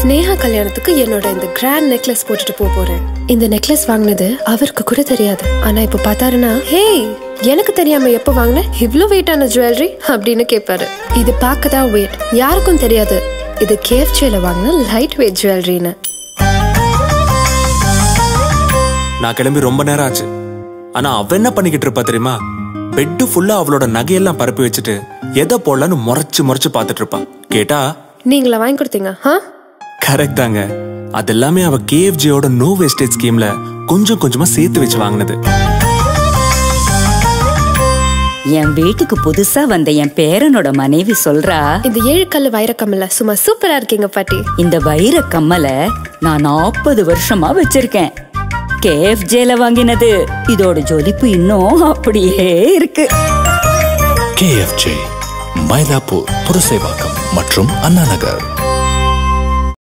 ஸ்னேகா கல்யாணத்துக்கு என்னோட இந்த கிராண்ட் நெக்லஸ் போட்டுட்டு போறேன். இந்த நெக்லஸ் வாங்கினது அவருக்கு கூட தெரியாது. ஆனா இப்ப பார்த்தாருன்னா, ஹே எனக்கு தெரியாம எப்ப வாங்கின இவ்ளோ வெயிட்டான ஜுவல்லரி அப்படின்னு கேட்பாரு. இது பார்க்கதான் வெயிட், யாருக்கும் தெரியாது இது KFCல வாங்கின லைட் வெயிட் ஜுவல்லரின்னு. நான் கிளம்பி ரொம்ப நேரம் ஆச்சு. ஆனா அவ என்ன பண்ணிக்கிட்டு இருப்பா தெரியுமா? பெட்டு ஃபுல்லா அவளோட நகையெல்லாம் பரப்பி வச்சுட்டு எதை போடலான்னு முறைச்சு பாத்துட்டு இருப்பா. கேட்டா நீங்களா வாங்கி கொடுத்தீங்க? கரெக்ட் தாங்க. அது எல்லாமே அவ KFCயோட நோ வேஸ்டேஜ் ஸ்கீம்ல கொஞ்சம் கொஞ்சமா சேர்த்து வச்சு வாங்கினது. என் வீட்டுக்கு புதுசா வந்த என் பேரனோட மனைவி சொல்றா, இந்த 7 கல்லு வைரக்கம்மல சும்மா சூப்பரா இருக்கீங்க பாட்டி. இந்த வைர கம்மல நான் 40 வருஷமா வச்சிருக்கேன். KFCல வாங்கினது. இதோட ஜொலிப்பு இன்னும் அப்படியே இருக்கு. KFC மயிலாப்பூர், புரசைவாக்கம் மற்றும் அண்ணா நகர்.